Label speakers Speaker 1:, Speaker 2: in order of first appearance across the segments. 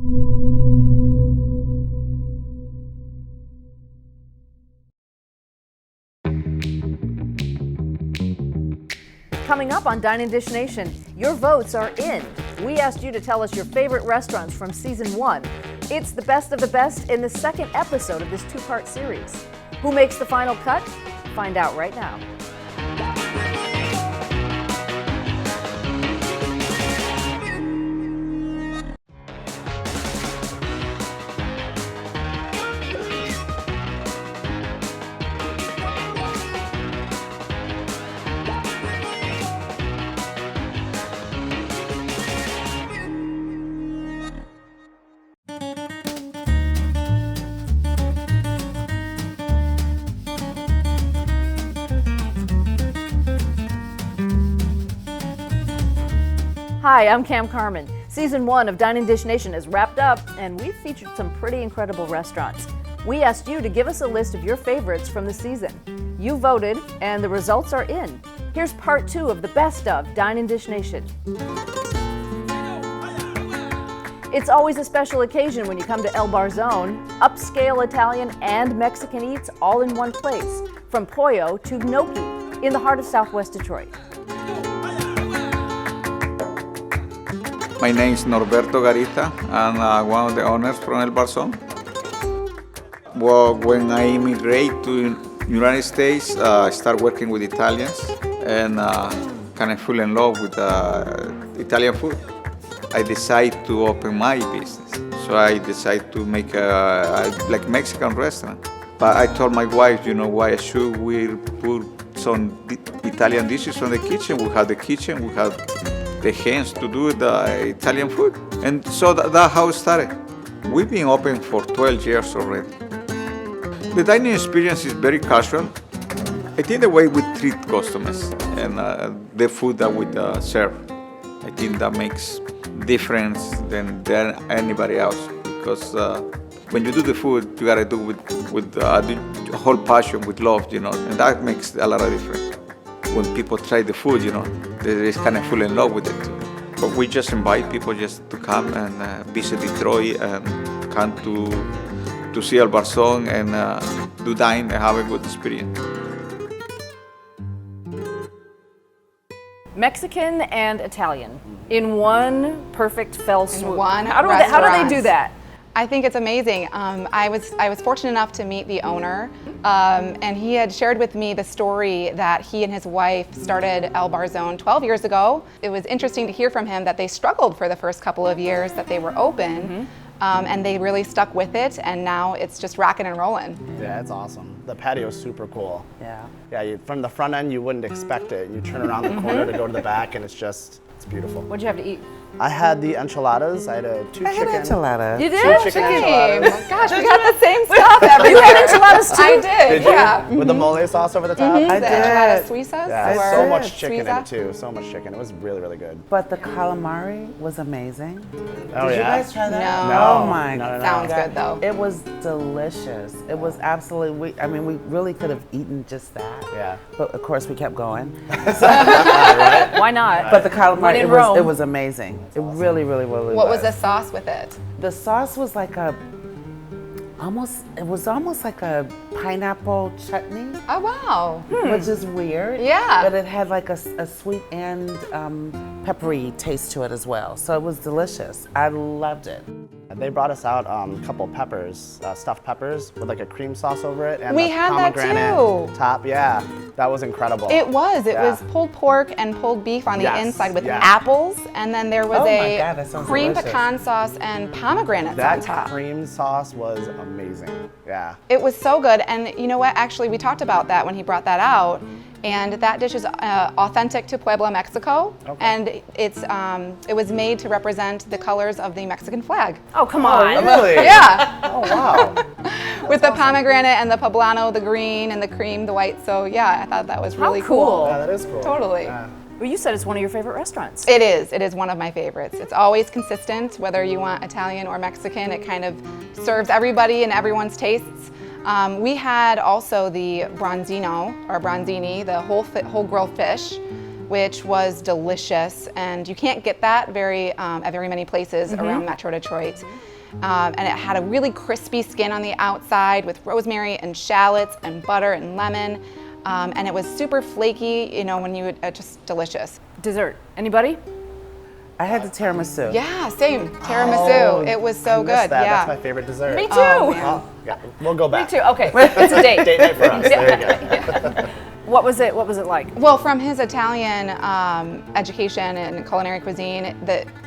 Speaker 1: Coming up on Dine and Dish Nation, your votes are in. We asked you to tell us your favorite restaurants from season 1. It's the best of the best in the second episode of this two-part series. Who makes the final cut? Find out right now. Hi, I'm Kam Carman. Season 1 of Dine and Dish Nation is wrapped up, and we've featured some pretty incredible restaurants. We asked you to give us a list of your favorites from the season. You voted, and the results are in. Here's part 2 of the best of Dine and Dish Nation. It's always a special occasion when you come to El Barzone. Upscale Italian and Mexican eats all in one place, from pollo to gnocchi, in the heart of Southwest Detroit.
Speaker 2: My name is Norberto Garita. I'm one of the owners from El Barzon. Well, when I immigrated to United States, I started working with Italians and kind of fell in love with Italian food. I decided to open my business. So I decided to make a like Mexican restaurant. But I told my wife, you know, why should we put some Italian dishes on the kitchen? We have the kitchen, we have the hands to do the Italian food. And so that's how it started. We've been open for 12 years already. The dining experience is very casual. I think the way we treat customers and the food that we serve, I think that makes difference than anybody else. Because when you do the food, you gotta do with the whole passion, with love, you know, and that makes a lot of difference. When people try the food, you know, they just kind of fall in love with it too. But we just invite people just to come and visit Detroit and come to see El Barzon and do dine and have a good experience.
Speaker 1: Mexican and Italian in one perfect fell swoop.
Speaker 3: One
Speaker 1: how do they do that?
Speaker 3: I think it's amazing. I was fortunate enough to meet the owner, and he had shared with me the story that he and his wife started El Barzone 12 years ago. It was interesting to hear from him that they struggled for the first couple of years that they were open, and they really stuck with it, and now it's just rocking and rolling.
Speaker 4: Yeah, it's awesome. The patio is super cool.
Speaker 1: Yeah.
Speaker 4: Yeah, from the front end, you wouldn't expect it. You turn around the corner to go to the back, and it's beautiful.
Speaker 1: What'd you have to eat?
Speaker 4: I had the enchiladas. I had two chicken.
Speaker 1: You did?
Speaker 4: Chicken enchiladas.
Speaker 3: Gosh, we got the same stuff everywhere.
Speaker 1: You had enchiladas too?
Speaker 3: I did.
Speaker 4: Did you?
Speaker 3: Yeah.
Speaker 4: With the mole sauce over the top?
Speaker 3: I did. Enchiladas suizas.
Speaker 4: Yeah, so much chicken in
Speaker 3: suiza.
Speaker 4: it too. So much chicken. It was really, really good.
Speaker 5: But the calamari was amazing.
Speaker 4: Oh,
Speaker 5: Did you
Speaker 4: yeah?
Speaker 5: guys try that?
Speaker 3: No.
Speaker 5: Oh my
Speaker 4: No.
Speaker 3: Sounds good though.
Speaker 5: It was delicious. It was absolutely, we really could have eaten just that.
Speaker 4: Yeah.
Speaker 5: But of course we kept going.
Speaker 1: Why not?
Speaker 5: But the calamari,
Speaker 1: in Rome.
Speaker 5: it was amazing. It really, really, really
Speaker 3: What was the sauce with it?
Speaker 5: The sauce was like almost like a pineapple chutney,
Speaker 3: Oh wow.
Speaker 5: which is weird.
Speaker 3: Yeah.
Speaker 5: But it had like a sweet and peppery taste to it as well. So it was delicious. I loved it.
Speaker 4: They brought us out a couple peppers, stuffed peppers with like a cream sauce over it. And
Speaker 3: We
Speaker 4: the
Speaker 3: had that
Speaker 4: pomegranate
Speaker 3: too.
Speaker 4: top. Yeah, that was incredible.
Speaker 3: It was. It
Speaker 4: Yeah.
Speaker 3: was pulled pork and pulled beef on the
Speaker 4: Yes,
Speaker 3: inside with
Speaker 4: yeah.
Speaker 3: apples, and then there was
Speaker 5: Oh my
Speaker 3: a
Speaker 5: God, that sounds
Speaker 3: cream
Speaker 5: delicious.
Speaker 3: pecan sauce and pomegranates on
Speaker 4: That
Speaker 3: top.
Speaker 4: cream sauce was amazing. Yeah.
Speaker 3: It was so good, and you know what? Actually, we talked about that when he brought that out, and that dish is authentic to Puebla, Mexico,
Speaker 4: Okay.
Speaker 3: and it was made to represent the colors of the Mexican flag.
Speaker 1: Oh, come on.
Speaker 4: Really?
Speaker 3: Yeah,
Speaker 4: Oh wow.
Speaker 3: with the pomegranate and the poblano, the green, and the cream, the white. So yeah, I thought that was really
Speaker 1: cool.
Speaker 4: Yeah, that is cool.
Speaker 3: Totally.
Speaker 4: Yeah.
Speaker 1: Well, you said it's one of your favorite restaurants.
Speaker 3: It is. It is one of my favorites. It's always consistent, whether you want Italian or Mexican. It kind of serves everybody and everyone's tastes. We had also the bronzino or bronzini, the whole grilled fish, which was delicious, and you can't get that at very many places around Metro Detroit. And it had a really crispy skin on the outside with rosemary and shallots and butter and lemon, and it was super flaky. You know, when you would just delicious.
Speaker 1: Dessert. Anybody?
Speaker 5: I had the tiramisu.
Speaker 3: Yeah, same tiramisu. It was so
Speaker 4: I missed
Speaker 3: good.
Speaker 4: that.
Speaker 3: Yeah,
Speaker 4: That's my favorite dessert.
Speaker 1: Me too.
Speaker 4: Well, yeah, we'll go back.
Speaker 1: Me too. Okay, it's a date.
Speaker 4: Date night for us. There you go.
Speaker 1: What was it? What was it like?
Speaker 3: Well, from his Italian education and culinary cuisine,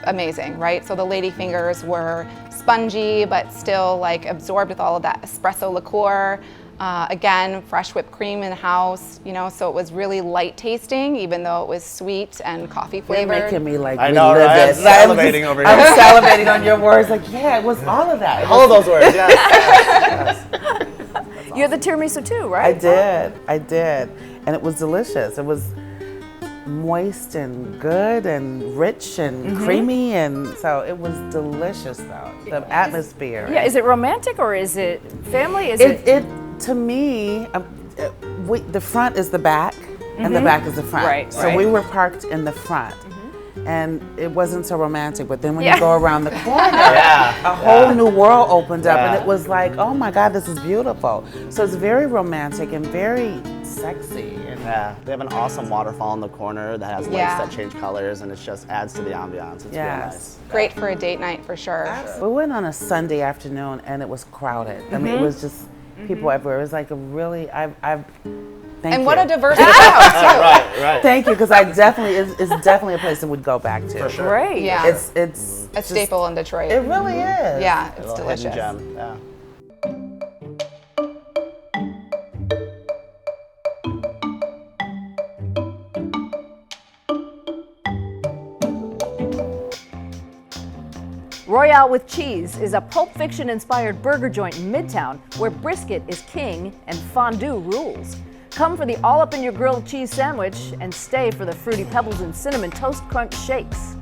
Speaker 3: amazing, right? So the lady fingers were spongy, but still like absorbed with all of that espresso liqueur. Again, fresh whipped cream in house, you know, so it was really light tasting, even though it was sweet and coffee
Speaker 5: You're
Speaker 3: flavored.
Speaker 5: making me like
Speaker 4: I know,
Speaker 5: relive
Speaker 4: right?
Speaker 5: it.
Speaker 4: I'm salivating over here.
Speaker 5: I'm salivating on your words. Like, yeah, it was all of that.
Speaker 4: All of those words, yes.
Speaker 1: You had the tiramisu too,
Speaker 5: I
Speaker 1: right?
Speaker 5: did. And it was delicious. It was moist and good and rich and creamy, and so it was delicious though. The atmosphere.
Speaker 1: Yeah, is it romantic or is it family? Is
Speaker 5: It to me, the front is the back and the back is the front.
Speaker 1: Right,
Speaker 5: So
Speaker 1: right.
Speaker 5: we were parked in the front. And it wasn't so romantic, but then when you go around the corner, a whole new world opened up, and it was like, oh my God, this is beautiful. So it's very romantic and very sexy. And
Speaker 4: Yeah, they have an awesome waterfall in the corner that has lights that change colors, and it just adds to the ambiance. It's real nice.
Speaker 3: Great for a date night for sure.
Speaker 5: we went on a Sunday afternoon, and it was crowded. I mean, it was just people everywhere. It was like a really, thank you.
Speaker 3: What a diverse crowd too.
Speaker 4: Right.
Speaker 5: Thank you, because it's definitely a place that we'd go back to.
Speaker 4: For sure.
Speaker 1: great.
Speaker 3: Yeah,
Speaker 5: It's
Speaker 3: a
Speaker 5: just-
Speaker 3: staple in Detroit.
Speaker 5: It really is.
Speaker 3: Yeah,
Speaker 4: A
Speaker 3: it's
Speaker 4: little hidden
Speaker 3: delicious.
Speaker 4: gem. Yeah.
Speaker 1: Royale with Cheese is a Pulp Fiction inspired burger joint in Midtown where brisket is king and fondue rules. Come for the all up in your grilled cheese sandwich and stay for the fruity pebbles and cinnamon toast crunch shakes.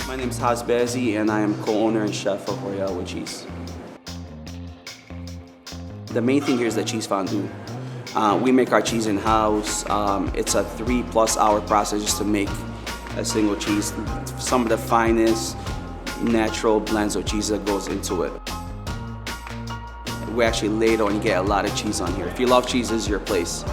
Speaker 6: My name is Haz Bazi, and I am co-owner and chef of Royale With Cheese. The main thing here is the cheese fondue. We make our cheese in-house. It's a 3+ hour process just to make a single cheese. Some of the finest natural blends of cheese that goes into it. We actually ladle and get a lot of cheese on here. If you love cheese, this is your place.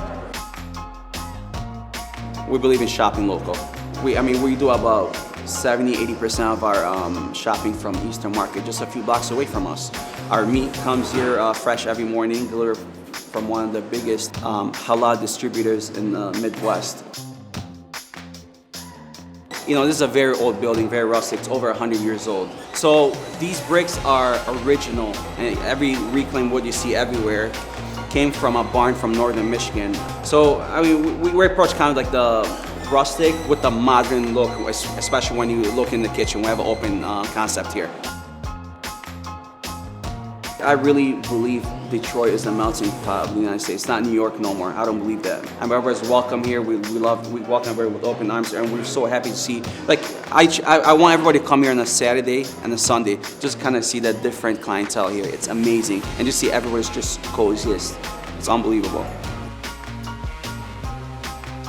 Speaker 6: We believe in shopping local. We do about 70-80% of our shopping from Eastern Market, just a few blocks away from us. Our meat comes here fresh every morning, delivered from one of the biggest halal distributors in the Midwest. You know, this is a very old building, very rustic. It's over 100 years old. So these bricks are original, and every reclaimed wood you see everywhere came from a barn from northern Michigan. So, I mean, we approach kind of like the rustic with the modern look, especially when you look in the kitchen. We have an open concept here. I really believe Detroit is the melting pot of the United States. It's not New York no more. I don't believe that. And everybody's welcome here. We welcome everybody with open arms, and we're so happy to see. Like, I want everybody to come here on a Saturday and a Sunday, just kind of see that different clientele here. It's amazing, and just see everybody's just coexist. It's unbelievable.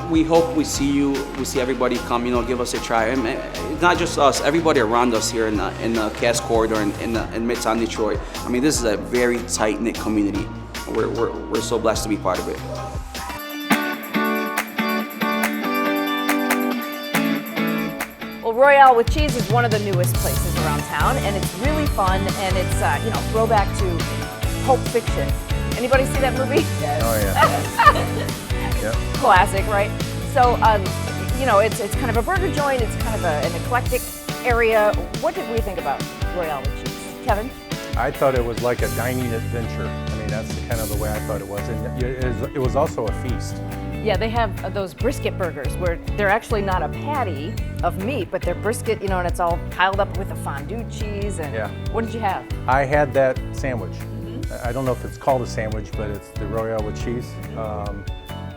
Speaker 6: We hope we see everybody come, give us a try. And it's not just us, everybody around us here in the Cass Corridor in Midtown Detroit. I mean, this is a very tight-knit community. We're so blessed to be part of it.
Speaker 1: Well, Royale with Cheese is one of the newest places around town, and it's really fun, and it's throwback to Pulp Fiction. Anybody see that movie?
Speaker 7: Oh yeah. Yep.
Speaker 1: Classic, right? So, it's kind of a burger joint. It's kind of an eclectic area. What did we think about Royale with Cheese? Kevin?
Speaker 7: I thought it was like a dining adventure. I mean, that's kind of the way I thought it was. And it was also a feast.
Speaker 1: Yeah, they have those brisket burgers where they're actually not a patty of meat, but they're brisket, and it's all piled up with a fondue cheese. And what did you have?
Speaker 7: I had that sandwich. I don't know if it's called a sandwich, but it's the Royale with Cheese.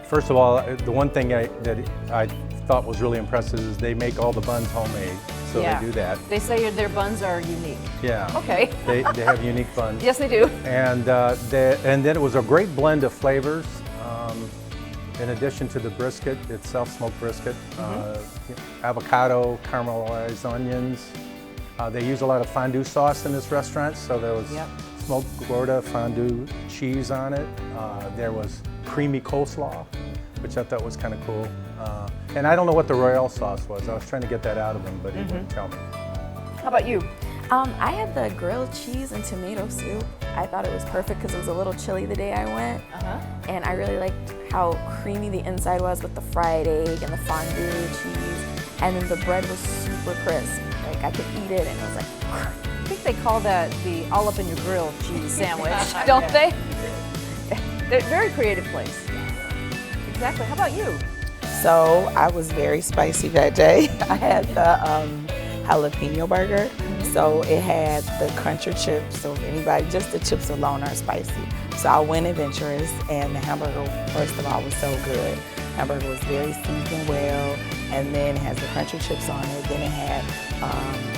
Speaker 7: First of all, the one thing that I thought was really impressive is they make all the buns homemade. So they do that.
Speaker 1: They say their buns are unique.
Speaker 7: Yeah.
Speaker 1: Okay.
Speaker 7: They have unique buns.
Speaker 1: Yes, they do.
Speaker 7: And then it was a great blend of flavors. in addition to the brisket itself, smoked brisket, avocado, caramelized onions. They use a lot of fondue sauce in this restaurant, so there was smoked Gouda fondue cheese on it. There was creamy coleslaw, which I thought was kind of cool. And I don't know what the Royale sauce was. I was trying to get that out of him, but he wouldn't tell me.
Speaker 1: How about you?
Speaker 8: I had the grilled cheese and tomato soup. I thought it was perfect because it was a little chilly the day I went. And I really liked how creamy the inside was with the fried egg and the fondue cheese. And then the bread was super crisp. Like I could eat it and it was like,
Speaker 1: I think they call that the all up in your grill cheese sandwich, don't they? They're a very creative place. Exactly. How about you?
Speaker 5: So I was very spicy that day. I had the jalapeno burger. So it had the cruncher chips. So if anybody, just the chips alone are spicy. So I went adventurous, and the hamburger, first of all, was so good. Hamburger was very seasoned well, and then it has the cruncher chips on it. Then it had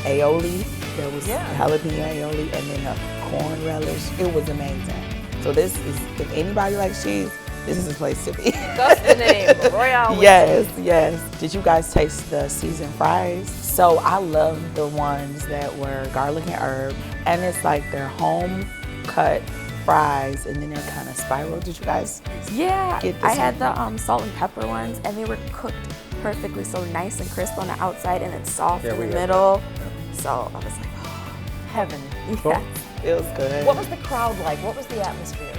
Speaker 5: aioli. There was jalapeno aioli, and then a corn relish. It was amazing. So this is, if anybody likes cheese, this is the place to be.
Speaker 1: That's the name, Royale With Cheese.
Speaker 5: Yes. Did you guys taste the seasoned fries? So I love the ones that were garlic and herb, and it's like they're home cut fries, and then they're kind of spiral. Did you guys?
Speaker 8: yeah,
Speaker 5: Get this
Speaker 8: I had the salt and pepper ones, and they were cooked perfectly, so nice and crisp on the outside, and then soft in the middle. So I was like,
Speaker 1: Heaven.
Speaker 8: yeah.
Speaker 5: It was good.
Speaker 1: What was the crowd like? What was the atmosphere?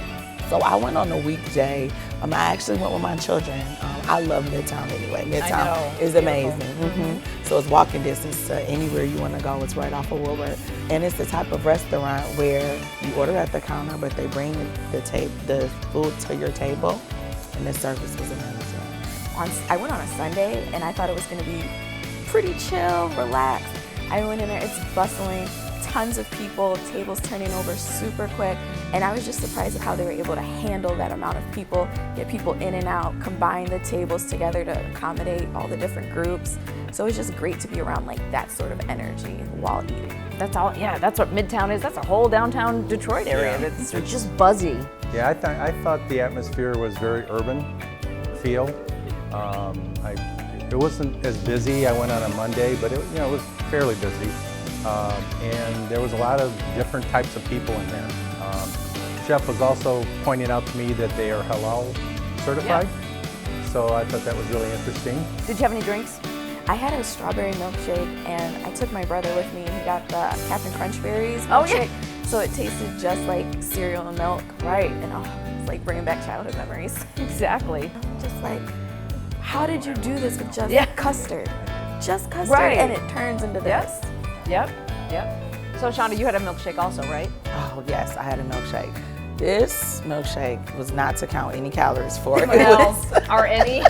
Speaker 5: So I went on a weekday. I actually went with my children. I love Midtown anyway. Midtown is amazing. So it's walking distance to anywhere you want to go. It's right off of Woolworth. And it's the type of restaurant where you order at the counter, but they bring the food to your table, and the service was amazing.
Speaker 8: I went on a Sunday, and I thought it was going to be pretty chill, relaxed. I went in there, it's bustling, tons of people, tables turning over super quick, and I was just surprised at how they were able to handle that amount of people, get people in and out, combine the tables together to accommodate all the different groups. So it was just great to be around like that sort of energy while eating.
Speaker 1: That's all. Yeah, that's what Midtown is. That's a whole downtown Detroit area. It's just buzzy.
Speaker 7: Yeah, I thought the atmosphere was very urban feel. It wasn't as busy. I went on a Monday, but it was fairly busy. And there was a lot of different types of people in there. Chef was also pointing out to me that they are halal certified. So I thought that was really interesting.
Speaker 1: Did you have any drinks?
Speaker 8: I had a strawberry milkshake, and I took my brother with me, and he got the Captain Crunch Berries
Speaker 1: Oh,
Speaker 8: milkshake.
Speaker 1: yeah.
Speaker 8: So it tasted just like cereal and milk.
Speaker 1: Right.
Speaker 8: And it's like bringing back childhood memories.
Speaker 1: Exactly.
Speaker 8: Just like, how did you do this with just custard? Just custard,
Speaker 1: Right.
Speaker 8: and it turns into this.
Speaker 1: Yep. So Shanda, you had a milkshake also, right?
Speaker 5: Oh yes, I had a milkshake. This milkshake was not to count any calories for it.
Speaker 1: Are any?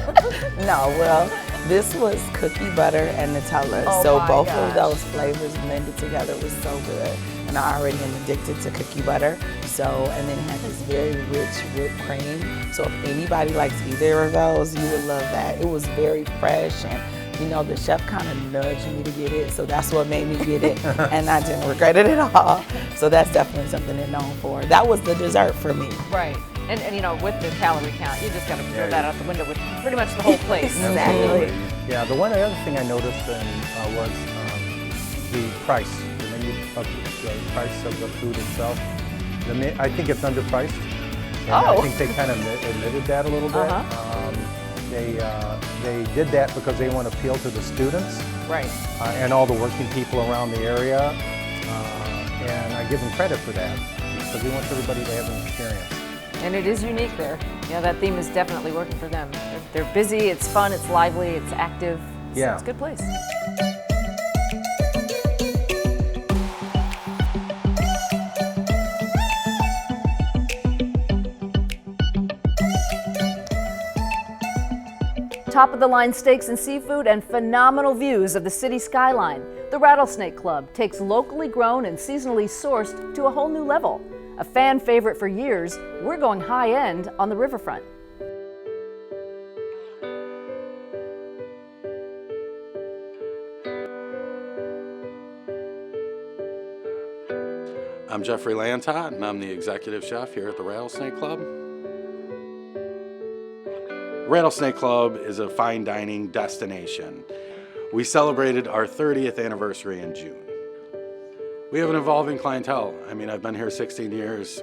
Speaker 5: No, well, this was cookie butter and Nutella.
Speaker 1: Oh
Speaker 5: so
Speaker 1: my
Speaker 5: both
Speaker 1: gosh.
Speaker 5: of those flavors blended together was so good. And I already am addicted to cookie butter. So, and then it had this very rich whipped cream. So if anybody likes either of those, you would love that. It was very fresh, and the chef kind of nudged me to get it, so that's what made me get it, and I didn't regret it at all. So that's definitely something they're known for. That was the dessert for me.
Speaker 1: Right. And with the calorie count, you just got to throw that out the window with pretty much the whole place.
Speaker 5: Exactly.
Speaker 7: Yeah, the other thing I noticed was the price, the menu of the price of the food itself. I think it's underpriced. And I think they kind of admitted that a little bit. They did that because they want to appeal to the students,
Speaker 1: Right.
Speaker 7: And all the working people around the area, and I give them credit for that because we want everybody to have an experience.
Speaker 1: And it is unique there. Yeah, that theme is definitely working for them. They're busy, it's fun, it's lively, it's active.
Speaker 7: Yeah.
Speaker 1: It's a good place. Top-of-the-line steaks and seafood and phenomenal views of the city skyline. The Rattlesnake Club takes locally grown and seasonally sourced to a whole new level. A fan favorite for years, we're going high-end on the riverfront.
Speaker 9: I'm Jeffrey Lantot, and I'm the executive chef here at the Rattlesnake Club. Rattlesnake Club is a fine dining destination. We celebrated our 30th anniversary in June. We have an evolving clientele. I mean, I've been here 16 years.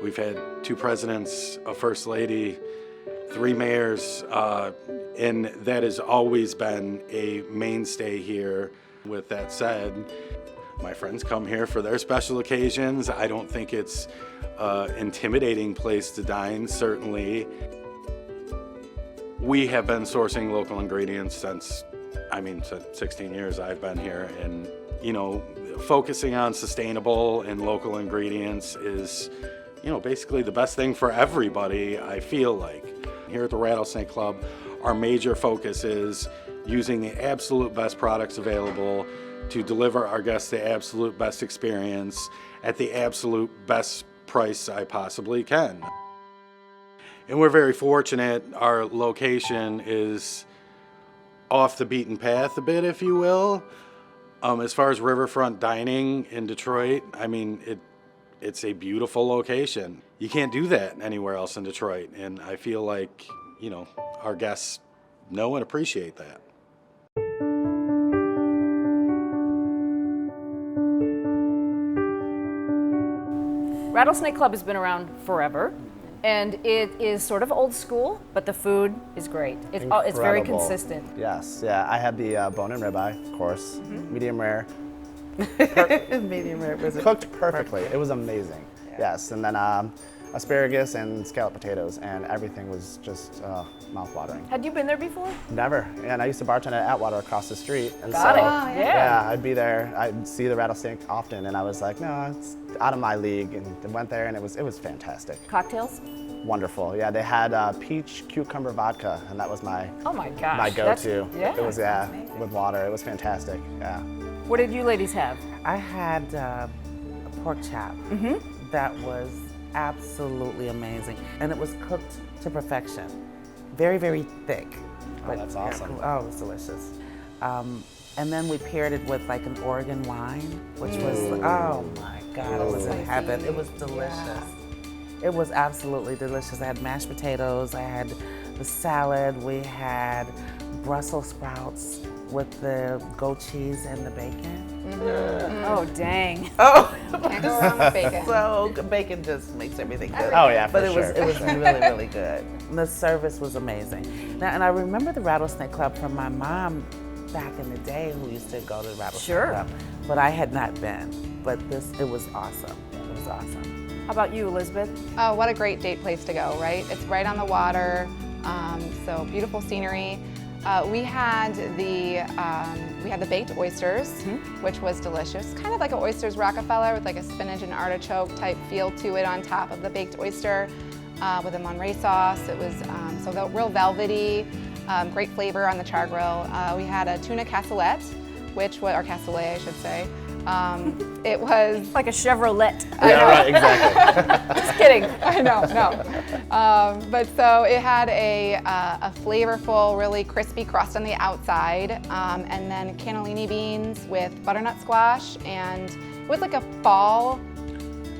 Speaker 9: We've had 2 presidents, a first lady, 3 mayors, and that has always been a mainstay here. With that said, my friends come here for their special occasions. I don't think it's an intimidating place to dine, certainly. We have been sourcing local ingredients since 16 years I've been here, and focusing on sustainable and local ingredients is, basically the best thing for everybody, I feel like. Here at the Rattlesnake Club, our major focus is using the absolute best products available to deliver our guests the absolute best experience at the absolute best price I possibly can. And we're very fortunate. Our location is off the beaten path a bit, if you will. As far as riverfront dining in Detroit, it's a beautiful location. You can't do that anywhere else in Detroit, and I feel like, our guests know and appreciate that.
Speaker 1: Rattlesnake Club has been around forever, and it is sort of old school, but the food is great. It's very
Speaker 4: Incredible.
Speaker 1: consistent.
Speaker 4: Yes, yeah. I had the bone and ribeye, of course, medium rare.
Speaker 5: Medium rare was
Speaker 4: Cooked perfectly. It was amazing. Yes, and then asparagus and scalloped potatoes, and everything was just mouth-watering.
Speaker 1: Had you been there before?
Speaker 4: Never. And I used to bartend at Atwater across the street, and
Speaker 1: Got
Speaker 4: so
Speaker 1: it. Oh,
Speaker 4: yeah, I'd be there. I'd see the Rattlesnake often, and I was like, no, it's out of my league, and went there, and it was fantastic.
Speaker 1: Cocktails?
Speaker 4: Wonderful. Yeah, they had peach cucumber vodka, and that was my
Speaker 1: Oh my gosh.
Speaker 4: my go-to.
Speaker 1: Yeah.
Speaker 4: It was with water. It was fantastic. Yeah.
Speaker 1: What did you ladies have?
Speaker 5: I had a pork chop that was absolutely amazing, and it was cooked to perfection. Very, very thick.
Speaker 4: Oh, that's awesome.
Speaker 5: Oh, it was delicious. And then we paired it with like an Oregon wine, which was, oh my God, it was in heaven. It was delicious. Yeah. It was absolutely delicious. I had mashed potatoes, I had the salad, we had Brussels sprouts with the goat cheese and the bacon.
Speaker 1: Oh, dang.
Speaker 5: Oh,
Speaker 3: Can't go wrong with bacon.
Speaker 5: so bacon just makes everything good.
Speaker 4: Oh yeah, for
Speaker 5: But
Speaker 4: sure.
Speaker 5: it was really, really good. And the service was amazing. Now, and I remember the Rattlesnake Club from my mom back in the day, who used to go to the Rattlesnake Club. But I had not been. But it was awesome. It was awesome.
Speaker 1: How about you, Elizabeth?
Speaker 3: Oh, what a great date place to go, right? It's right on the water, so beautiful scenery. We had the baked oysters, which was delicious. Kind of like an oysters Rockefeller with like a spinach and artichoke type feel to it on top of the baked oyster with a Monterey sauce. It was real velvety, great flavor on the char grill. We had a tuna cassoulet, or cassoulet, I should say. It was
Speaker 1: like a Chevrolet.
Speaker 4: Yeah, right, exactly.
Speaker 1: Just kidding.
Speaker 3: I know, no. But so it had a flavorful, really crispy crust on the outside, and then cannellini beans with butternut squash, and it was like a fall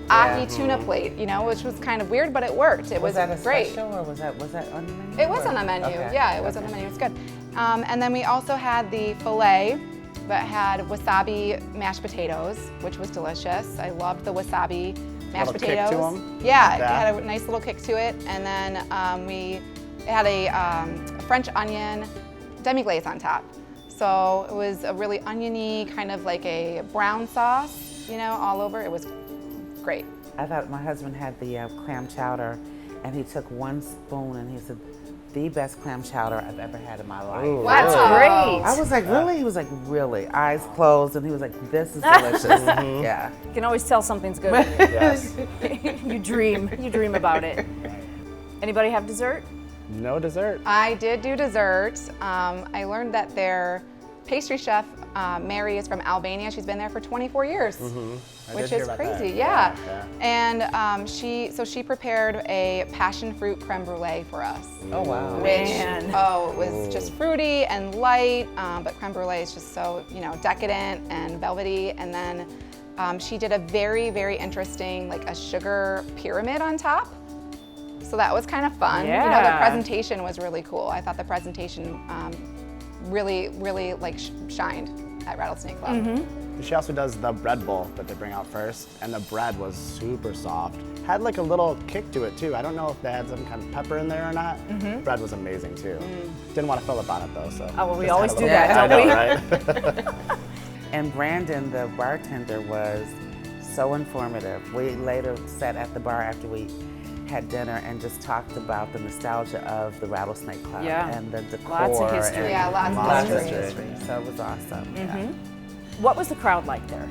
Speaker 3: ahi tuna plate, which was kind of weird, but it worked. It was
Speaker 5: that a
Speaker 3: great.
Speaker 5: special, or was that on the menu?
Speaker 3: It was on the menu.
Speaker 5: Okay.
Speaker 3: Yeah, it was on the menu. It's good. And then we also had the filet that had wasabi mashed potatoes, which was delicious. I loved the wasabi mashed
Speaker 4: Little
Speaker 3: potatoes.
Speaker 4: kick to 'em?
Speaker 3: Yeah, it
Speaker 4: Yeah.
Speaker 3: had a nice little kick to it. And then it had a French onion demi-glaze on top. So it was a really oniony, kind of like a brown sauce, all over. It was great.
Speaker 5: I thought my husband had the clam chowder, and he took one spoon and he said, the best clam chowder I've ever had in my life.
Speaker 4: Ooh,
Speaker 1: That's
Speaker 4: really?
Speaker 1: great.
Speaker 5: I was like, really? He was like, really? Eyes closed, and he was like, this is delicious. Yeah.
Speaker 1: You can always tell something's good.
Speaker 4: Yes.
Speaker 1: You dream about it. Anybody have dessert?
Speaker 4: No dessert.
Speaker 3: I did do dessert. I learned that their pastry chef, Mary, is from Albania. She's been there for 24 years, which is crazy. Yeah. And she prepared a passion fruit creme brulee for us.
Speaker 5: Oh, wow.
Speaker 3: Which, it was just fruity and light, but creme brulee is just so, decadent and velvety. And then she did a very, very interesting, like a sugar pyramid on top. So that was kind of fun. You know,
Speaker 1: Yeah.
Speaker 3: the presentation was really cool. I thought the presentation really like shined at Rattlesnake Club.
Speaker 4: She also does the bread bowl that they bring out first, and the bread was super soft. Had like a little kick to it too. I don't know if they had some kind of pepper in there or not. Bread was amazing too. Didn't want to fill up on it though, so.
Speaker 1: Oh, well, we
Speaker 4: just
Speaker 1: always
Speaker 4: had a
Speaker 1: do
Speaker 4: little-
Speaker 1: that,
Speaker 4: I
Speaker 1: don't
Speaker 4: know, right?
Speaker 5: And Brandon, the bartender, was so informative. We later sat at the bar after we had dinner and just talked about the nostalgia of the Rattlesnake Club
Speaker 1: Yeah.
Speaker 5: and the decor.
Speaker 1: Lots of history.
Speaker 5: and
Speaker 3: Yeah, lots
Speaker 4: Lots
Speaker 3: of
Speaker 4: of
Speaker 3: history.
Speaker 4: history.
Speaker 5: So it was awesome. Yeah.
Speaker 1: What was the crowd like there?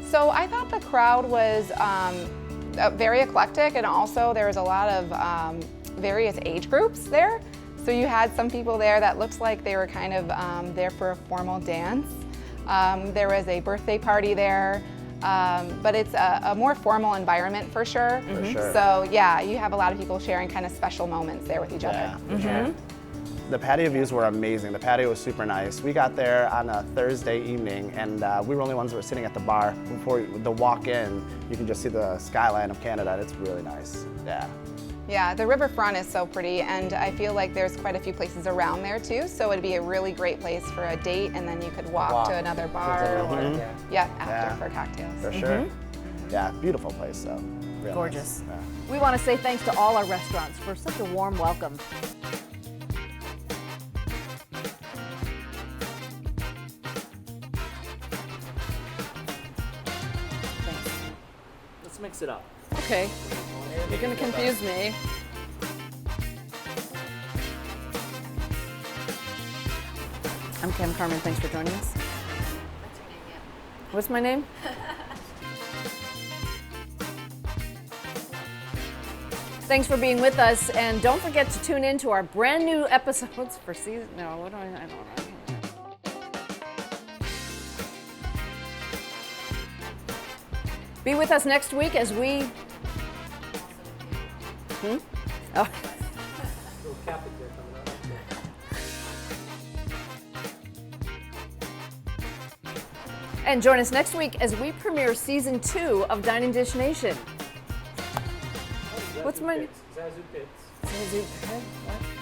Speaker 3: So I thought the crowd was very eclectic, and also there was a lot of various age groups there. So you had some people there that looked like they were kind of there for a formal dance. There was a birthday party there, but it's a more formal environment for sure.
Speaker 4: For sure.
Speaker 3: So yeah, you have a lot of people sharing kind of special moments there with each
Speaker 4: Yeah,
Speaker 3: other.
Speaker 4: for sure. The patio views were amazing. The patio was super nice. We got there on a Thursday evening, and we were only ones that were sitting at the bar. Before the walk in, you can just see the skyline of Canada, and it's really nice. Yeah.
Speaker 3: Yeah, the riverfront is so pretty, and I feel like there's quite a few places around there too, so it'd be a really great place for a date, and then you could walk to another bar or after
Speaker 4: Yeah.
Speaker 3: for cocktails.
Speaker 4: For sure. Yeah, beautiful place though. Real
Speaker 1: Gorgeous.
Speaker 4: nice. Yeah.
Speaker 1: We want to say thanks to all our restaurants for such a warm welcome.
Speaker 10: Let's mix it up.
Speaker 1: Okay, you're gonna confuse me. I'm Kam Carman, thanks for joining us. What's my name? Thanks for being with us, and don't forget to tune in to our brand new episodes for season. No, what do I don't know. Be with us next week as we. Oh. And join us next week as we premiere season 2 of Dine and Dish Nation. What's my name?
Speaker 10: Zazu Pits.
Speaker 1: What?